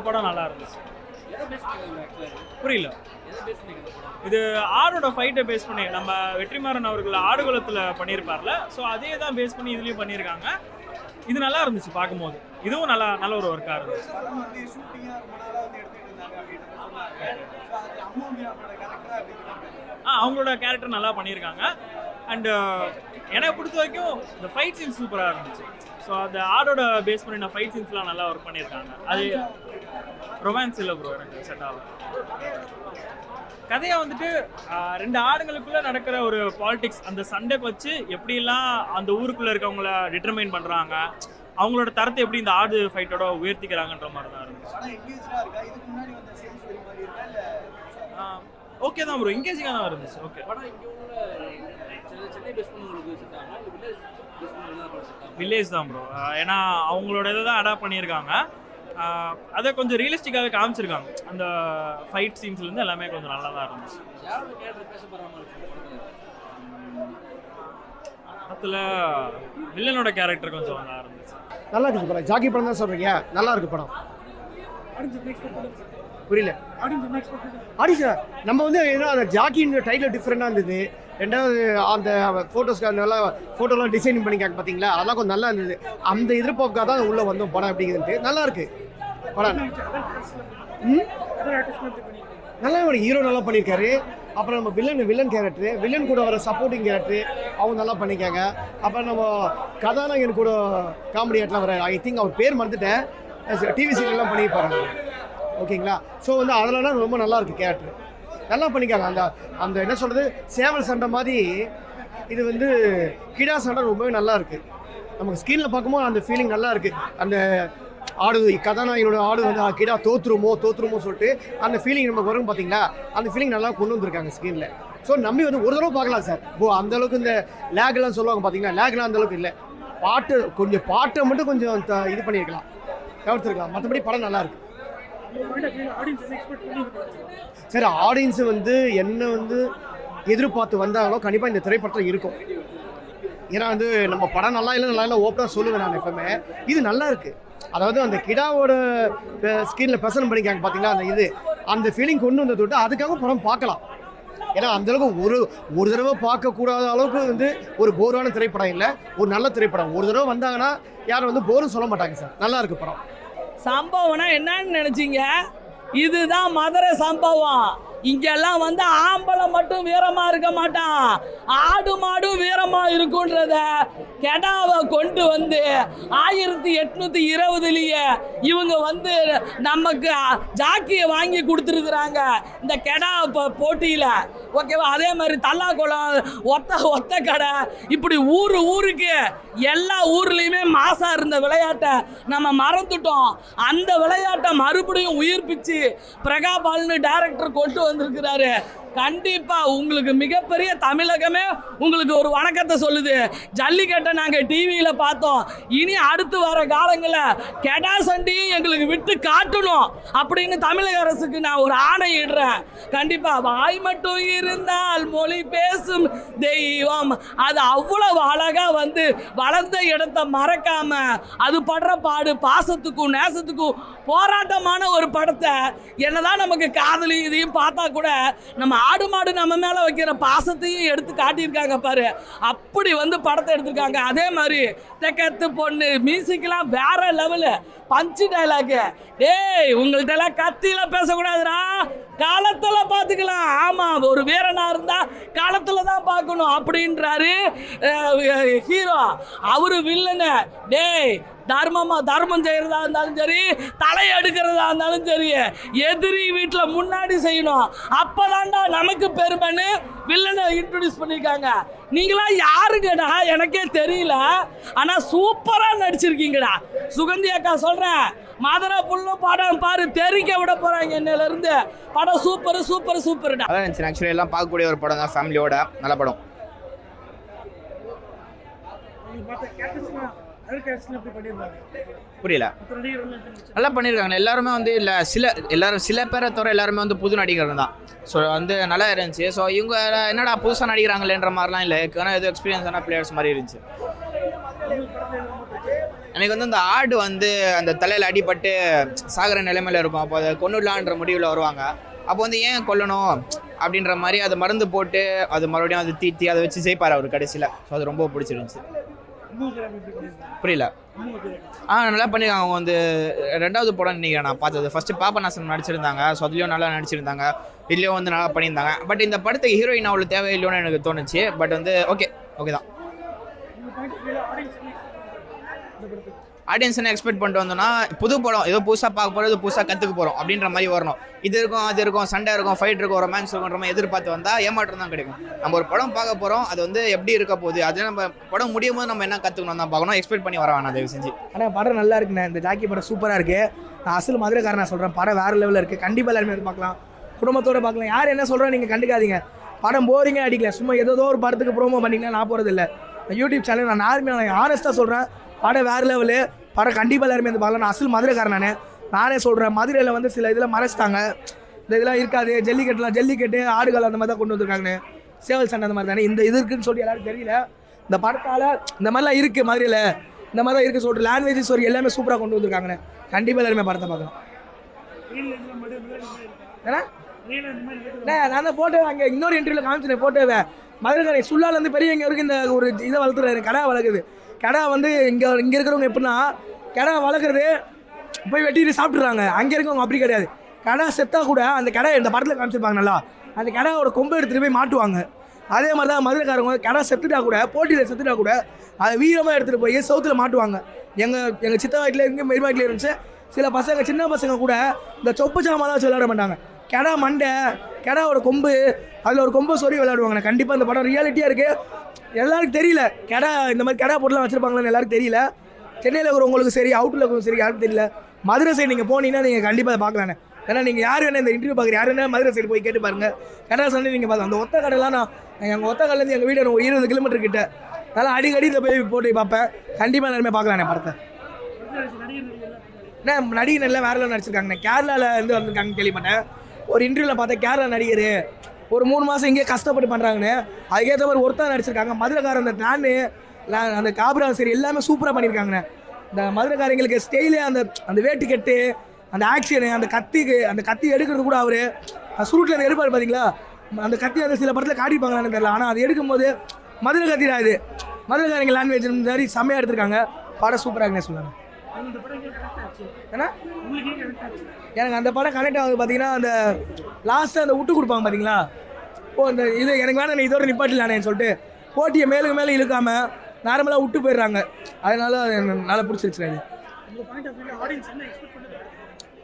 படம் நல்லா இருந்துச்சு. புரியல. இது ஆடோட ஃபைட்டை பேஸ் பண்ணி நம்ம வெற்றிமாறன் அவர்கள் ஆடுகுளத்தில் பண்ணியிருப்பார்ல, ஸோ அதே தான் பேஸ் பண்ணி இதுலேயும் பண்ணியிருக்காங்க. இது நல்லா இருந்துச்சு பார்க்கும்போது. இதுவும் நல்ல ஒரு ஒர்க்காக இருந்துச்சு. அவங்களோட கேரக்டர் நல்லா பண்ணியிருக்காங்க. அண்டு எனக்கு பொறுத்த வரைக்கும் இந்த ஃபைட் சீன்ஸ் சூப்பராக இருந்துச்சு. ஸோ அந்த ஆடோட பேஸ் பண்ணி நான் ஃபைட் சீன்ஸ்லாம் நல்லா ஒர்க் பண்ணியிருக்காங்க. அது ரொமான்ஸ் இல்லை ப்ரோ, எனக்கு செட் ஆகும். கதையை வந்துட்டு 2 ஆடுங்களுக்குள்ளே நடக்கிற ஒரு பாலிடிக்ஸ், அந்த சண்டைக்கு வச்சு எப்படிலாம் அந்த ஊருக்குள்ளே இருக்கவங்கள டிட்டர்மைன் பண்ணுறாங்க, அவங்களோட தரத்தை எப்படி இந்த ஆடு ஃபைட்டோட உயர்த்திக்கிறாங்கன்ற மாதிரி தான் இருந்துச்சு. ஓகே தான் ப்ரோ, எங்கேஜிங்காக தான் இருந்துச்சு. ஓகே, வில்லேஜ் தான் ப்ரோ. ஏன்னா அவங்களோட இதை தான் அடாப்ட் பண்ணியிருக்காங்க. அதை கொஞ்சம் ரியலிஸ்டிக்காகவே காமிச்சிருக்காங்க. அந்த ஃபைட் சீன்ஸ்லேருந்து எல்லாமே கொஞ்சம் நல்லா தான் இருந்துச்சு. அதில் வில்லனோட கேரக்டர் கொஞ்சம் நல்லா இருந்துச்சு. நல்லா இருந்துச்சு படம். ஜாக்கி படம் தான் சொல்கிறீங்க, நல்லா இருக்கு படம். புரியல. ஆடிஷன் நம்ம வந்து ஏன்னா அந்த ஜாக்கின்ற டைட்டில் டிஃப்ரெண்டாக இருந்தது. ரெண்டாவது அந்த ஃபோட்டோஸ்க்கு நல்லா ஃபோட்டோலாம் டிசைன் பண்ணிக்காங்க பார்த்தீங்களா, அதெல்லாம் கொஞ்சம் நல்லா இருந்தது. அந்த எதிர்பார்க்காக தான் உள்ளே வந்தோம் படம் அப்படிங்கிறது. நல்லா இருக்கு படம். நல்லா ஒரு ஹீரோ நல்லா பண்ணியிருக்காரு. அப்புறம் நம்ம வில்லன் கேரக்டரு, வில்லன் கூட வர சப்போர்ட்டிங் கேரக்டரு அவங்க நல்லா பண்ணியிருக்காங்க. அப்புறம் நம்ம கதாநாயகன் கூட காமெடி ஆட்லாம் வர, ஐ திங்க் அவர் பேர் மறந்துட்டேன், டிவி சீரியல்லாம் பண்ணியிருப்பாரு. ஓகேங்களா. ஸோ வந்து அதெல்லாம் ரொம்ப நல்லா இருக்குது கேரக்டர், நல்லா பண்ணிக்காங்க. அந்த என்ன சொல்கிறது, சேவல் சண்டை மாதிரி இது வந்து கிடா சண்டை ரொம்பவே நல்லா இருக்குது. நமக்கு ஸ்க்ரீனில் பார்க்கும்போது அந்த ஃபீலிங் நல்லா இருக்குது. அந்த ஆடு கதாநாயகனோட ஆடு வந்து கிடா தோற்றுருமோ சொல்லிட்டு அந்த ஃபீலிங் நமக்கு வரும் பார்த்தீங்களா, அந்த ஃபீலிங் நல்லா கொண்டு வந்திருக்காங்க ஸ்க்ரீனில். ஸோ நம்பி வந்து ஒரு தடவை பார்க்கலாம் சார். அந்தளவுக்கு இந்த லேக்லாம் சொல்லுவாங்க பார்த்தீங்களா, லேக்லாம் அந்தளவுக்கு இல்லை. பாட்டை மட்டும் கொஞ்சம் இது பண்ணியிருக்கலாம், தவிர்த்துருக்கலாம். மற்றபடி படம் நல்லா இருக்குது சார். ஆடியன்ஸு வந்து என்ன வந்து எதிர்பார்த்து வந்தாங்களோ கண்டிப்பாக இந்த திரைப்படத்தில் இருக்கும். ஏன்னா வந்து நம்ம படம் நல்லா இல்லை ஓப்பனாக சொல்லுவேன் நான் எப்பவுமே. இது நல்லா இருக்குது. அதாவது அந்த கிடாவோட ஸ்க்ரீனில் பிரசன்ட் பண்ணிக்காங்க பார்த்தீங்களா, அந்த ஃபீலிங் கொண்டு வந்தது விட்டு அதுக்காக படம் பார்க்கலாம். ஏன்னா அந்தளவுக்கு ஒரு தடவை பார்க்கக்கூடாத அளவுக்கு வந்து ஒரு போரான திரைப்படம் இல்லை, ஒரு நல்ல திரைப்படம். ஒரு தடவை வந்தாங்கன்னா யாரும் வந்து போரும் சொல்ல மாட்டாங்க சார். நல்லா இருக்குது படம். சம்பவம்னா என்னன்னு நினைச்சீங்க? இதுதான் மதுரை சம்பவம். இங்கெல்லாம் வந்து ஆம்பளை மட்டும் வீரமா இருக்க மாட்டான், ஆடு மாடும் வீரமா இருக்குன்றத கெடாவை கொண்டு வந்து 1820 இவங்க வந்து நமக்கு ஜாக்கியை வாங்கி கொடுத்துருக்குறாங்க இந்த கெடா போட்டியில். ஓகேவா. அதே மாதிரி தல்லாக்குளம், ஒத்த கடை, இப்படி ஊருக்கு எல்லா ஊர்லேயுமே மாசா இருந்த விளையாட்டை நம்ம மறந்துட்டோம். அந்த விளையாட்டை மறுபடியும் உயிர்ப்பிச்சு பிரகாபால்னு டைரக்டர் கொண்டு வந்திருக்கிறாரு. கண்டிப்பா உங்களுக்கு மிகப்பெரிய தமிழகமே உங்களுக்கு ஒரு வணக்கத்தை சொல்லுது. ஜல்லிக்கட்டை நாங்கள் டிவியில் பார்த்தோம். இனி அடுத்து வர காலங்களில் கெடா சண்டையும் எங்களுக்கு விட்டு காட்டணும் அப்படின்னு தமிழக அரசுக்கு நான் ஒரு ஆணையிடுறேன். கண்டிப்பா. வாய் மட்டும் இருந்தால் மொழி பேசும் தெய்வம், அது அவ்வளவு அழகா வந்து வளர்ந்த இடத்தை மறக்காம அது படுற பாடு பாசத்துக்கும் நேசத்துக்கும் போராட்டமான ஒரு படத்தை என்னதான் நமக்கு காதலி இதையும் பார்த்தா கூட நம்ம ஆடு மாடு நம்ம மேலே வைக்கிற பாசத்தையும் எடுத்து காட்டியிருக்காங்க பாரு. அப்படி வந்து படத்தை எடுத்திருக்காங்க. அதே மாதிரி தெக்கத்து பொண்ணு மியூசிக்லாம் வேற லெவலு. பஞ்சு டைலாக்கு, டேய் உங்கள்கிட்ட எல்லாம் கத்தியில பேசக்கூடாதுடா, காலத்துல பார்த்துக்கலாம். ஆமாம், ஒரு வீரனா இருந்தா காலத்துல தான் பார்க்கணும் அப்படின்றாரு ஹீரோ. அவரு வில்லனு, டேய் தர்மம் செய்யறதா இருந்தாலும் சரி, தலையை எடுக்கிறதா இருந்தாலும் சரி, எதிரி வீட்டில் முன்னாடி செய்யணும், அப்பதான்டா நமக்கு பெருமைன்னு வில்லனை இன்ட்ரோடியூஸ் பண்ணியிருக்காங்க. நீங்களாம் யாருங்கடா எனக்கே தெரியல, ஆனால் சூப்பராக நடிச்சிருக்கீங்கடா. சுகந்தி அக்கா சொல்கிறேன், மதுரை புல்லும் படம் பாரு தெரிக்க விட போகிறாங்க என்னிலேருந்து. படம் சூப்பர்டா. அதான் நினச்சேன். ஆக்சுவலி எல்லாம் பார்க்கக்கூடிய ஒரு படம் தான், ஃபேமிலியோட நல்ல படம். புரியல. நல்லா பண்ணியிருக்காங்க எல்லாருமே வந்து. இல்லை சில பேரை தவிர எல்லாருமே வந்து புது நடிகர் தான். ஸோ வந்து நல்லா இருந்துச்சு. ஸோ இவங்க என்னடா புதுசாக நடிக்கிறாங்களேன்ற மாதிரிலாம் இல்லை, ஏன்னா எதுவும் எக்ஸ்பீரியன்ஸான பிளேயர்ஸ் மாதிரி இருந்துச்சு. எனக்கு வந்து அந்த ஆடு வந்து அந்த தலையில் அடிபட்டு சாகிற நிலைமையில் இருக்கும். அப்போ அதை கொன்னுடலான்ற முடிவில் வருவாங்க. அப்போ வந்து ஏன் கொல்லணும் அப்படின்ற மாதிரி அதை மருந்து போட்டு அது மறுபடியும் அது தீட்டி அதை வச்சு ஜெயிப்பார் அவர் கடைசியில். ஸோ அது ரொம்ப பிடிச்சிருந்துச்சு. புரியல. நல்லா பண்ணியிருக்காங்க. அவங்க வந்து 2வது படம் நினைக்கிறேன் நான் பார்த்தது. ஃபஸ்ட்டு பாபநாசன் நடிச்சிருந்தாங்க. ஸோ அதுலேயும் நல்லா நடிச்சிருந்தாங்க. இதுலேயும் வந்து நல்லா பண்ணியிருந்தாங்க. பட் இந்த படத்துக்கு ஹீரோயின் அவ்வளோ தேவையில்லைன்னு எனக்கு தோணுச்சு. பட் வந்து ஓகே தான். ஆடியன்ஸ் என்ன எக்ஸ்பெக்ட் பண்ணிட்டு வந்தோம்னா புது படம் ஏதோ புதுசாக பார்க்க போகிறோம், ஏதோ புதுசாக கற்றுக்க போகிறோம் அப்படின்ற மாதிரி வரணும். இது இருக்கும், அது இருக்கும், சண்டை இருக்கும், ஃபைட் இருக்கும், ரொமான்ஸ் இருக்குன்ற மாதிரி எதிர்பார்த்து வந்தால் ஏமாற்றம் தான் கிடைக்கும். நம்ம ஒரு படம் பார்க்க போகிறோம், அது வந்து எப்படி இருக்க போகுது, அது நம்ம படம் முடியும் போது நம்ம என்ன கற்றுக்கணும் தான் பார்க்கணும். எக்ஸ்பெக்ட் பண்ணி வர வேணாம் தயவு செஞ்சு. ஆனால் படம் நல்லா இருக்குண்ணே. இந்த ஜாக்கி படம் சூப்பராக இருக்குது. நான் அசல் மதுரைக்காரன் நான் சொல்கிறேன். படம் வேறு லெவலில் இருக்குது. கண்டிப்பாக எல்லாருமே வந்து பார்க்கலாம், குடும்பத்தோடு பார்க்கலாம். யார் என்ன சொல்கிறோம் நீங்கள் கண்டுக்காதீங்க. படம் போரிங்கே அடிக்கல. சும்மா ஏதோ ஒரு படத்துக்கு ப்ரோமோ பண்ணிங்கன்னா நான் போகிறது இல்லை. யூடியூப் சேனல் நான் நார்மலாக ஆனஸ்ட்டாக சொல்கிறேன். படம் வேறு லெவலு. படம் கண்டிப்பாக எல்லாருமே வந்து பார்க்கலாம். நான் அசல் மதுரைக்காரன் நானே சொல்கிறேன். மதுரையில் வந்து சில இதெல்லாம் மறைச்சிட்டாங்க. இந்த இதெல்லாம் இருக்காது. ஜல்லிக்கட்டு ஆடுகள் அந்த மாதிரி தான் கொண்டு வந்திருக்காங்கன்னு. சேவல் சண்டை அந்த மாதிரி தானே இந்த இது இருக்குன்னு சொல்லி எல்லாரும் தெரியல. இந்த படத்தால் இந்த மாதிரிலாம் இருக்குது மதுரையில். இந்த மாதிரி தான் இருக்குது சொல்லிட்டு லாங்குவேஜஸ் ஒரு எல்லாமே சூப்பராக கொண்டு வந்திருக்காங்கண்ணே. கண்டிப்பாக எல்லாருமே படத்தை பார்க்கலாம். ஏன்னா நான் தான் ஃபோட்டோ அங்கே இன்னொரு இன்டர்வியூவில் காமிச்சினேன் ஃபோட்டோவை. மதுரைக்காரை சுல்லாலேருந்து பெரியவங்க வரைக்கும் இந்த ஒரு இதை வளர்த்துறாரு. கடை வளர்க்குது. கடை வந்து இங்கே இருக்கிறவங்க எப்படின்னா கடை வளர்க்குறது போய் வெட்டிட்டு சாப்பிட்றாங்க. அங்கே இருக்கவங்க அப்படி கிடையாது. கடை செத்தா கூட அந்த கடை இந்த படத்தில் காமிச்சிருப்பாங்க நல்லா. அந்த கடையோட கொம்பை எடுத்துகிட்டு போய் மாட்டுவாங்க. அதே மாதிரி தான் மதுரைக்காரங்க கடை செத்துட்டா கூட, போட்டியில் செத்துட்டா கூட அதை வீரமாக எடுத்துகிட்டு போய் சவுத்தில் மாட்டுவாங்க. எங்கள் சித்தா வீட்டில் இங்கே மெரிமா வீட்டில் இருந்துச்சு. சில பசங்க சின்ன பசங்க கூட இந்த சொப்பு சாமான் வச்சு விளையாட மாட்டாங்க. கடை மண்டை, கடாவோட கொம்பு, அதில் ஒரு கொம்பை சொறி விளையாடுவாங்க. கண்டிப்பாக இந்த படம் ரியாலிட்டியாக இருக்குது. எல்லாருக்கும் தெரியல கடை இந்த மாதிரி கடை போட்டுலாம் வச்சுருப்பாங்களான்னு எல்லாருக்கும் தெரியல. சென்னையில் இருக்கிறவங்களுக்கு சரி, அவுட்டில் இருக்கிறவங்க சரி, யாருக்கும் தெரியல. மதுரை சைடு நீங்கள் போனீங்கன்னா நீங்கள் கண்டிப்பாக அதை பார்க்கலாண்ணே. ஏன்னா நீங்கள் யார் வேணா இந்த இன்டர்வியூ பார்க்குற யார் வேணா மதுரை சைடு போய் கேட்டு பாருங்கள். கடை சண்டை நீங்கள் பார்க்கலாம். அந்த ஒத்த கடைலாம் நான் எங்கள் ஒத்த கடையிலேருந்து எங்கள் வீடு 20 கிலோமீட்டர் கிட்ட. அதனால் அடிக்கடி இதை போய் போட்டு பார்ப்பேன். கண்டிப்பாக எல்லாருமே பார்க்கலாண்ணே படத்தை. நடிகர் எல்லாம் வேறு நடிச்சிருக்காங்கண்ணே. கேரளாவில் இருந்து வந்திருக்காங்கன்னு கேள்விப்பட்டேன். ஒரு இன்டர்வியூவில் பார்த்தேன் கேரளா நடிகர் ஒரு 3 மாதம் இங்கே கஷ்டப்பட்டு பண்ணுறாங்கன்னு. அதுக்கேற்ற மாதிரி ஒருத்தர் நடிச்சிருக்காங்க. மதுரைக்காரன் அந்த நானு அந்த காபரா சரி எல்லாமே சூப்பராக பண்ணியிருக்காங்கண்ணே. இந்த மதுரைக்காரங்களுக்கு ஸ்டைலு, அந்த வேட்டு கட்டு, அந்த ஆக்ஷனு, அந்த கத்தி எடுக்கிறது கூட அவர் சுருட்டில் எடுப்பார் பார்த்தீங்களா. அந்த கத்தி அந்த சில படத்தில் காட்டிப்பாங்களான்னு தெரியல. ஆனால் அது எடுக்கும்போது மதுரை கத்திடா இது மதுரைக்காரங்க லாங்குவேஜ் மாதிரி செம்மையாக எடுத்திருக்காங்க. படம் சூப்பராகனே சொல்லுவாங்க. ஏன்னா எனக்கு அந்த படம் கனெக்ட் ஆகுது பார்த்தீங்கன்னா அந்த லாஸ்ட்டாக அந்த விட்டு கொடுப்பாங்க பார்த்தீங்களா. அந்த இது எனக்கு வேணாம், இதோட நிப்பாட்டிலானேன்னு சொல்லிட்டு போட்டியை மேலே இழுக்காமல் நார்மலாக விட்டு போயிடுறாங்க. அதனால நல்லா பிடிச்சிருச்சு அது.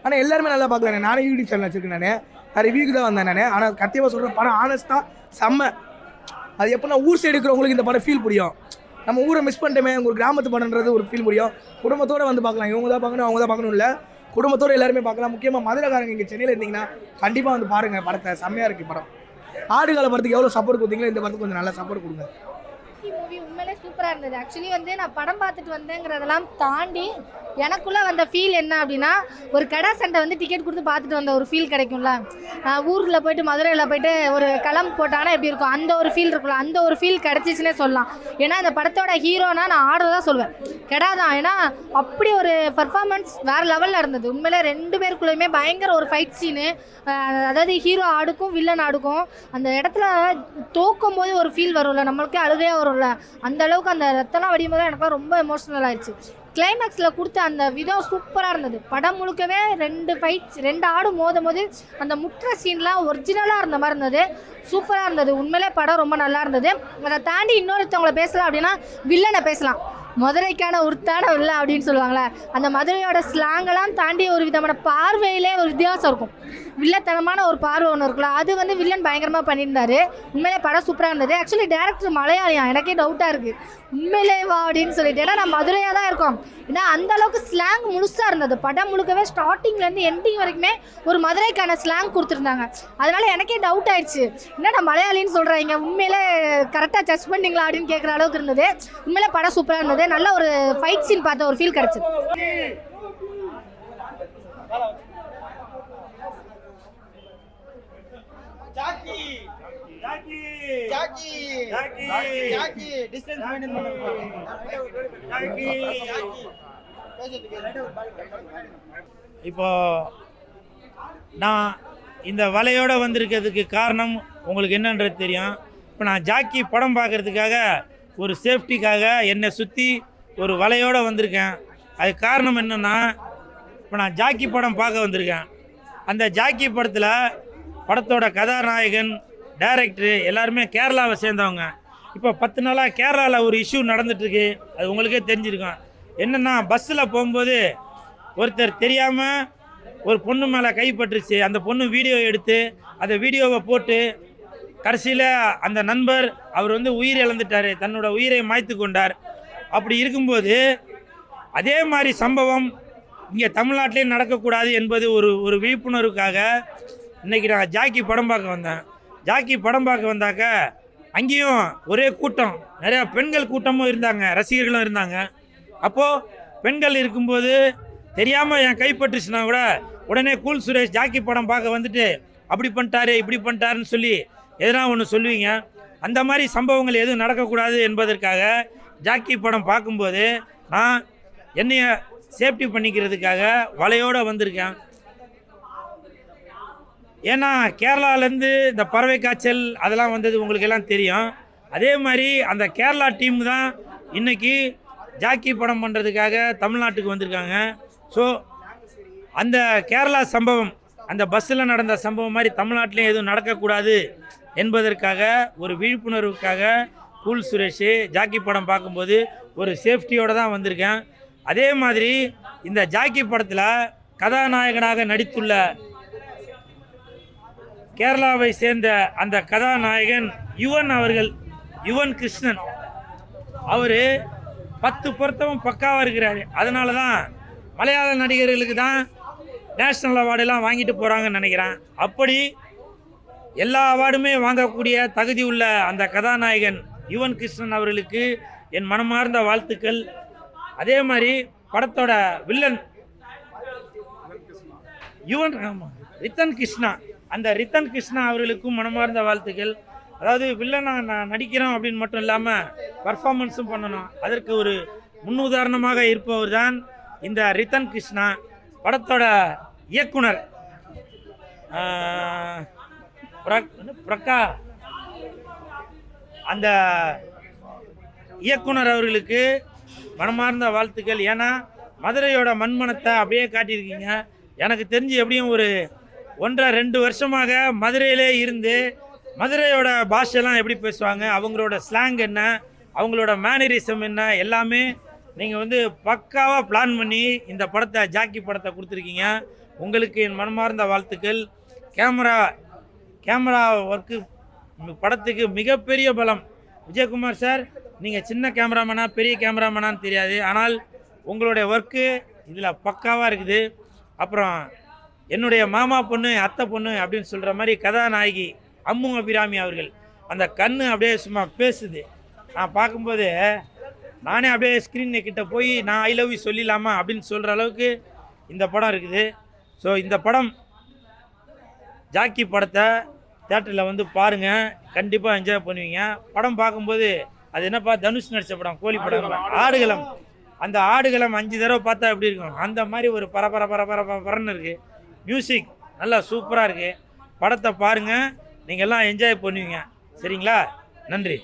ஆனால் எல்லாருமே நல்லா பார்க்கலாம். நானே யூடியூப் சேனல் வச்சுருக்கேன். நான் ரிவ்யூக்கு தான் வந்தேன் நான். ஆனால் கத்தியமாக சொல்கிறேன், படம் ஆனஸ்ட்டாக செம்ம. அது எப்படின்னா ஊர் சைடு இருக்கிறவங்களுக்கு இந்த படம் ஃபீல் புரியும். நம்ம ஊரை மிஸ் பண்ணிட்டோமே, ஒரு கிராமத்து படம்ன்றது ஒரு ஃபீல் முடியும். குடும்பத்தோடு வந்து பார்க்கலாம். இவங்க தான் பார்க்கணும், அவங்க தான் பார்க்கணும் இல்லை, குடும்பத்தோடு எல்லாருமே பார்க்கலாம். முக்கியமாக மதுரைக்காரங்க இங்கே சென்னையில் இருந்தீங்கன்னா கண்டிப்பாக வந்து பாருங்கள் படத்தை. செம்மையாக இருக்குது படம். ஆடுகால படத்துக்கு எவ்வளோ சப்போர்ட் கொடுத்தீங்களோ இந்த படத்துக்கு கொஞ்சம் நல்லா சப்போர்ட் கொடுங்க. மூவி உண்மையிலே சூப்பராக இருந்தது. ஆக்சுவலி வந்து நான் படம் பார்த்துட்டு வந்தேங்கிறதெல்லாம் தாண்டி எனக்குள்ளே வந்த ஃபீல் என்ன அப்படின்னா, ஒரு கடை சண்டை வந்து டிக்கெட் கொடுத்து பார்த்துட்டு வந்த ஒரு ஃபீல் கிடைக்கும்ல. ஊரில் போயிட்டு மதுரையில் போயிட்டு ஒரு களம் போட்டாங்கன்னா எப்படி இருக்கும், அந்த ஒரு ஃபீல் இருக்குல்ல, அந்த ஒரு ஃபீல் கிடச்சிச்சுன்னே சொல்லலாம். ஏன்னா இந்த படத்தோட ஹீரோனா நான் ஆடுறதா சொல்வேன், கெடா தான். ஏன்னா அப்படி ஒரு பர்ஃபார்மன்ஸ் வேறு லெவலில் இருந்தது. உண்மையிலே 2 பேருக்குள்ளேயுமே பயங்கர ஒரு ஃபைட் சீனு. அதாவது ஹீரோ ஆடுக்கும் வில்லன் ஆடுக்கும் அந்த இடத்துல தோக்கும் போது ஒரு ஃபீல் வரும்ல, நம்மளுக்கே அழுகையாக வரும்ல. அந்த அளவுக்கு அந்த ரத்தம்லாம் வடியும் போது எனக்குலாம் ரொம்ப எமோஷ்னல் ஆயிடுச்சு. கிளைமேக்ஸில் கொடுத்த அந்த விதம் சூப்பராக இருந்தது. படம் முழுக்கவே 2 ஃபைட்ஸ், 2 ஆடு மோதும் போது அந்த முற்ற சீன்லாம் ஒரிஜினலாக இருந்த மாதிரி இருந்தது. சூப்பராக இருந்தது. உண்மையிலே படம் ரொம்ப நல்லா இருந்தது. அதை தாண்டி இன்னொருத்தவங்களை பேசலாம் அப்படின்னா வில்லனை பேசலாம். மதுரைக்கான உருத்தான வில்லன் அப்படின்னு சொல்லுவாங்களே, அந்த மதுரையோட ஸ்லாங்கெல்லாம் தாண்டி ஒரு விதமான பார்வையிலே ஒரு வித்தியாசம் இருக்கும். வில்லத்தனமான ஒரு பார்வை ஒன்று இருக்குல்ல, அது வந்து வில்லன் பயங்கரமாக பண்ணியிருந்தாரு. உண்மையிலே படம் சூப்பராக இருந்தது. ஆக்சுவலி டேரக்டர் மலையாளியா, எனக்கே டவுட்டாக இருக்குது உண்மையிலே வா அப்படின்னு சொல்லிட்டு. ஏன்னா நான் மதுரையாக தான் இருக்கோம். ஏன்னா அந்த அளவுக்கு ஸ்லாங் முழுசாக இருந்தது. படம் முழுக்கவே ஸ்டார்டிங்லேருந்து எண்டிங் வரைக்குமே ஒரு மதுரைக்கான ஸ்லாங் கொடுத்துருந்தாங்க. அதனால எனக்கே டவுட் ஆயிடுச்சு, என்னடா மலையாளின்னு சொல்கிறாங்க, உண்மையிலே கரெக்டாக ஜட்ஜ் பண்ணிங்களா அப்படின்னு கேட்குற அளவுக்கு இருந்தது. உண்மையிலே படம் சூப்பராக இருந்தது. நல்ல ஒரு ஃபைட் சீன் பார்த்த ஒரு ஃபீல் கிடைச்சது. இப்போ நான் இந்த வலையோடு வந்திருக்கிறதுக்கு காரணம் உங்களுக்கு என்னன்றது தெரியும். இப்போ நான் ஜாக்கி படம் பார்க்குறதுக்காக ஒரு சேஃப்டிக்காக என்னை சுற்றி ஒரு வலையோடு வந்திருக்கேன். அதுக்கு காரணம் என்னென்னா, இப்போ நான் ஜாக்கி படம் பார்க்க வந்திருக்கேன். அந்த ஜாக்கி படத்தோட கதாநாயகன், டைரக்டரு எல்லாருமே கேரளாவை சேர்ந்தவங்க. இப்போ 10 நாளாக கேரளாவில் ஒரு இஷ்யூ நடந்துகிட்ருக்கு. அது உங்களுக்கே தெரிஞ்சிருக்கும். என்னென்னா, பஸ்ஸில் போகும்போது ஒருத்தர் தெரியாமல் ஒரு பொண்ணு மேலே கைப்பற்றுச்சு. அந்த பொண்ணு வீடியோ எடுத்து அந்த வீடியோவை போட்டு கடைசியில் அந்த நண்பர் அவர் உயிர் இழந்துட்டார், தன்னோட உயிரை மாய்த்து கொண்டார். அப்படி இருக்கும்போது அதே மாதிரி சம்பவம் இங்கே தமிழ்நாட்டிலே நடக்கக்கூடாது என்பது ஒரு விழிப்புணர்வுக்காக இன்றைக்கி நான் ஜாக்கி படம் பார்க்க வந்தேன். ஜாக்கி படம் பார்க்க வந்தாக்க அங்கேயும் ஒரே கூட்டம், நிறையா பெண்கள் கூட்டமும் இருந்தாங்க, ரசிகர்களும் இருந்தாங்க. அப்போது பெண்கள் இருக்கும்போது தெரியாமல் என் கைப்பற்றுச்சுன்னா கூட உடனே கூல் சுரேஷ் ஜாக்கி படம் பார்க்க வந்துட்டு அப்படி பண்ணிட்டாரு இப்படி பண்ணிட்டாருன்னு சொல்லி எதனா ஒன்று சொல்லுவீங்க. அந்த மாதிரி சம்பவங்கள் எதுவும் நடக்கக்கூடாது என்பதற்காக ஜாக்கி படம் பார்க்கும்போது நான் என்னைய சேஃப்டி பண்ணிக்கிறதுக்காக வலையோடு வந்திருக்கேன். ஏன்னா கேரளாலேருந்து இந்த பறவை காய்ச்சல் அதெல்லாம் வந்தது உங்களுக்கு எல்லாம் தெரியும். அதே மாதிரி அந்த கேரளா டீம் தான் இன்றைக்கி ஜாக்கி படம் பண்ணுறதுக்காக தமிழ்நாட்டுக்கு வந்திருக்காங்க. ஸோ அந்த கேரளா சம்பவம், அந்த பஸ்ஸில் நடந்த சம்பவம் மாதிரி தமிழ்நாட்டிலையும் எதுவும் நடக்கக்கூடாது என்பதற்காக ஒரு விழிப்புணர்வுக்காக கூல் சுரேஷ் ஜாக்கி படம் பார்க்கும்போது ஒரு சேஃப்டியோடு தான் வந்திருக்கேன். அதே மாதிரி இந்த ஜாக்கி படத்தில் கதாநாயகனாக நடித்துள்ள கேரளாவை சேர்ந்த அந்த கதாநாயகன் யுவன் கிருஷ்ணன், அவர் 10 பொருத்தமும் பக்காவாக இருக்கிறாரு. அதனால தான் மலையாள நடிகர்களுக்கு தான் நேஷ்னல் அவார்டெல்லாம் வாங்கிட்டு போகிறாங்கன்னு நினைக்கிறேன். அப்படி எல்லா அவார்டுமே வாங்கக்கூடிய தகுதி உள்ள அந்த கதாநாயகன் யுவன் கிருஷ்ணன் அவர்களுக்கு என் மனமார்ந்த வாழ்த்துக்கள். அதே மாதிரி படத்தோட வில்லன் ரித்தன் கிருஷ்ணா, அந்த ரித்தன் கிருஷ்ணா அவர்களுக்கும் மனமார்ந்த வாழ்த்துக்கள். அதாவது வில்லனாக நான் நடிக்கிறோம் அப்படின்னு மட்டும் இல்லாமல் பர்ஃபார்மன்ஸும் பண்ணணும். அதற்கு ஒரு முன்னுதாரணமாக இருப்பவர் தான் இந்த ரித்தன் கிருஷ்ணா. படத்தோட இயக்குனர் பிரகா, அந்த இயக்குனர் அவர்களுக்கு மனமார்ந்த வாழ்த்துக்கள். ஏன்னா மதுரையோட மண்மனத்தை அப்படியே காட்டியிருக்கீங்க. எனக்கு தெரிஞ்சு எப்படியும் ஒரு 1.5-2 வருஷமாக மதுரையிலே இருந்து மதுரையோட பாஷைலாம் எப்படி பேசுவாங்க, அவங்களோட ஸ்லாங் என்ன, அவங்களோட மேனரிசம் என்ன, எல்லாமே நீங்கள் பக்காவாக பிளான் பண்ணி இந்த படத்தை ஜாக்கி படத்தை கொடுத்துருக்கீங்க. உங்களுக்கு என் மனமார்ந்த வாழ்த்துக்கள். கேமரா ஒர்க்கு படத்துக்கு மிகப்பெரிய பலம். விஜயகுமார் சார், நீங்கள் சின்ன கேமராமேனா பெரிய கேமராமேனான்னு தெரியாது, ஆனால் உங்களுடைய ஒர்க்கு இதில் பக்காவாக இருக்குது. அப்புறம் என்னுடைய மாமா பொண்ணு அத்தை பொண்ணு அப்படின்னு சொல்கிற மாதிரி கதாநாயகி அம்மு அபிராமி அவர்கள், அந்த கண்ணு அப்படியே சும்மா பேசுது. நான் பார்க்கும்போது நானே அப்படியே ஸ்க்ரீன் கிட்ட போய் நான் ஐ லவ் யூ சொல்லிடலாமா அப்படின்னு சொல்கிற அளவுக்கு இந்த படம் இருக்குது. ஸோ இந்த படம் ஜாக்கி படத்தை தேட்டரில் பாருங்கள், கண்டிப்பாக என்ஜாய் பண்ணுவீங்க. படம் பார்க்கும்போது அது என்னப்பா தனுஷ் நடித்த படம், கோழி படம், ஆடுகளம். அந்த ஆடுகளம் 5 தடவை பார்த்தா எப்படி இருக்கும், அந்த மாதிரி ஒரு பரன்னு இருக்குது. மியூசிக் நல்லா சூப்பராக இருக்குது. படத்தை பாருங்கள், நீங்கள் எல்லாம் என்ஜாய் பண்ணுவீங்க. சரிங்களா? நன்றி.